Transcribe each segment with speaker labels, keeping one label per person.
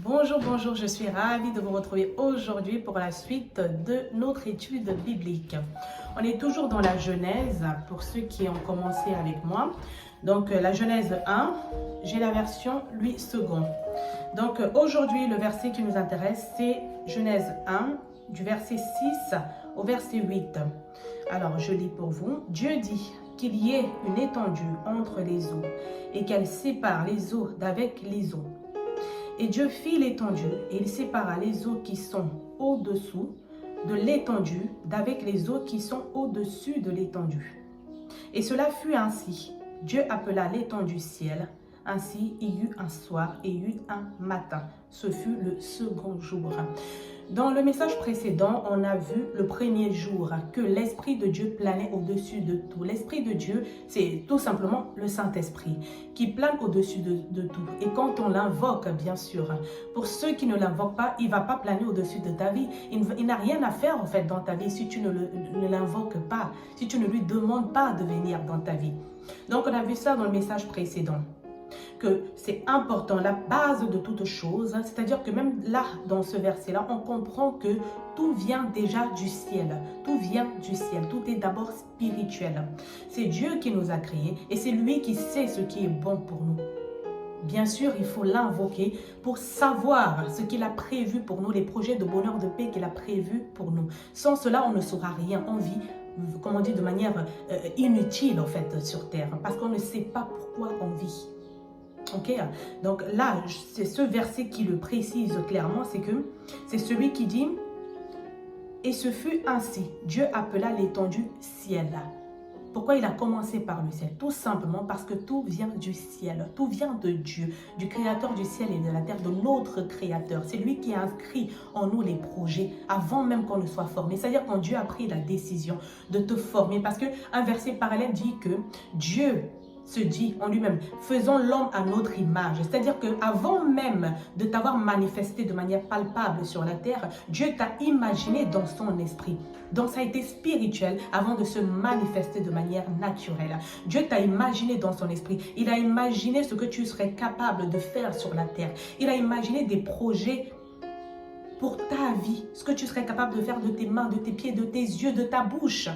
Speaker 1: Bonjour, bonjour, je suis ravie de vous retrouver aujourd'hui pour la suite de notre étude biblique. On est toujours dans la Genèse, pour ceux qui ont commencé avec moi. Donc la Genèse 1, j'ai la version Louis II. Donc aujourd'hui, le verset qui nous intéresse, c'est Genèse 1, du verset 6 au verset 8. Alors je lis pour vous. Dieu dit qu'il y ait une étendue entre les eaux et qu'elle sépare les eaux d'avec les eaux. Et Dieu fit l'étendue, et il sépara les eaux qui sont au-dessous de l'étendue d'avec les eaux qui sont au-dessus de l'étendue. Et cela fut ainsi. Dieu appela l'étendue ciel. Ainsi, il y eut un soir et il y eut un matin. Ce fut le second jour. Dans le message précédent, on a vu le premier jour que l'Esprit de Dieu planait au-dessus de tout. L'Esprit de Dieu, c'est tout simplement le Saint-Esprit qui plane au-dessus de tout. Et quand on l'invoque, bien sûr, pour ceux qui ne l'invoquent pas, il ne va pas planer au-dessus de ta vie. Il n'a rien à faire en fait dans ta vie si tu ne l'invoques pas, si tu ne lui demandes pas de venir dans ta vie. Donc on a vu ça dans le message précédent, que c'est important, la base de toute chose, c'est-à-dire que même là, dans ce verset-là, on comprend que tout vient déjà du ciel, tout vient du ciel, tout est d'abord spirituel. C'est Dieu qui nous a créés et c'est lui qui sait ce qui est bon pour nous. Bien sûr, il faut l'invoquer pour savoir ce qu'il a prévu pour nous, les projets de bonheur, de paix qu'il a prévus pour nous. Sans cela, on ne saura rien, on vit, comme on dit, de manière inutile en fait sur terre, parce qu'on ne sait pas pourquoi on vit. Ok, donc là, c'est ce verset qui le précise clairement, c'est que c'est celui qui dit « Et ce fut ainsi, Dieu appela l'étendue ciel ». Pourquoi il a commencé par le ciel? Tout simplement parce que tout vient du ciel, tout vient de Dieu, du créateur du ciel et de la terre, de notre créateur. C'est lui qui a inscrit en nous les projets avant même qu'on ne soit formé. C'est-à-dire quand Dieu a pris la décision de te former, parce qu'un verset parallèle dit que Dieu se dit en lui-même, faisons l'homme à notre image. C'est-à-dire qu'avant même de t'avoir manifesté de manière palpable sur la terre, Dieu t'a imaginé dans son esprit. Donc ça a été spirituel avant de se manifester de manière naturelle. Dieu t'a imaginé dans son esprit. Il a imaginé ce que tu serais capable de faire sur la terre. Il a imaginé des projets pour ta vie, ce que tu serais capable de faire de tes mains, de tes pieds, de tes yeux, de ta bouche.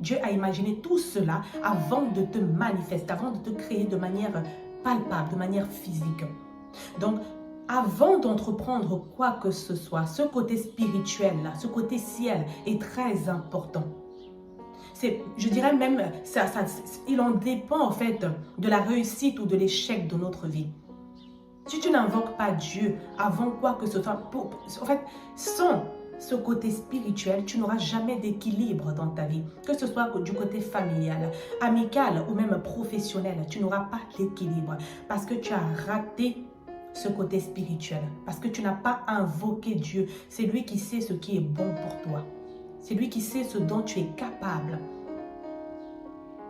Speaker 1: Dieu a imaginé tout cela avant de te manifester, avant de te créer de manière palpable, de manière physique. Donc, avant d'entreprendre quoi que ce soit, ce côté spirituel, là, ce côté ciel est très important. Je dirais même, il en dépend en fait de la réussite ou de l'échec de notre vie. Si tu n'invoques pas Dieu avant quoi que ce soit, en fait, sans ce côté spirituel, tu n'auras jamais d'équilibre dans ta vie. Que ce soit du côté familial, amical ou même professionnel, tu n'auras pas d'équilibre parce que tu as raté ce côté spirituel, parce que tu n'as pas invoqué Dieu. C'est lui qui sait ce qui est bon pour toi. C'est lui qui sait ce dont tu es capable.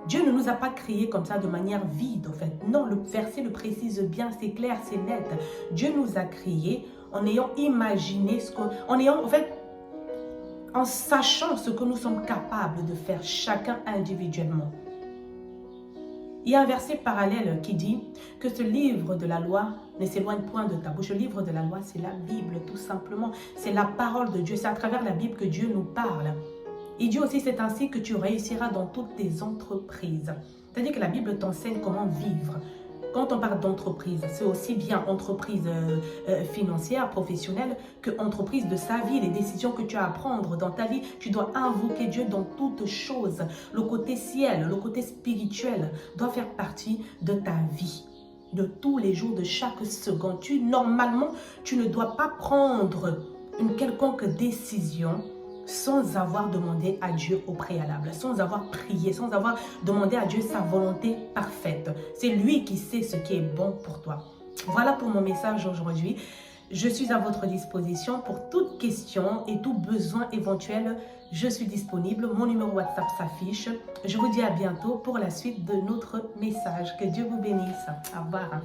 Speaker 1: Dieu ne nous a pas créés comme ça de manière vide en fait. Non, le verset le précise bien, c'est clair, c'est net. Dieu nous a créés en ayant imaginé en sachant ce que nous sommes capables de faire chacun individuellement. Il y a un verset parallèle qui dit que ce livre de la loi ne s'éloigne point de ta bouche. Le livre de la loi, c'est la Bible tout simplement. C'est la parole de Dieu. C'est à travers la Bible que Dieu nous parle. Il dit aussi, c'est ainsi que tu réussiras dans toutes tes entreprises. C'est-à-dire que la Bible t'enseigne comment vivre. Quand on parle d'entreprise, c'est aussi bien entreprise financière, professionnelle, que entreprise de sa vie, les décisions que tu as à prendre dans ta vie. Tu dois invoquer Dieu dans toutes choses. Le côté ciel, le côté spirituel doit faire partie de ta vie, de tous les jours, de chaque seconde. Normalement, tu ne dois pas prendre une quelconque décision sans avoir demandé à Dieu au préalable, sans avoir prié, sans avoir demandé à Dieu sa volonté parfaite. C'est lui qui sait ce qui est bon pour toi. Voilà pour mon message aujourd'hui. Je suis à votre disposition pour toute question et tout besoin éventuel. Je suis disponible. Mon numéro WhatsApp s'affiche. Je vous dis à bientôt pour la suite de notre message. Que Dieu vous bénisse. Au revoir.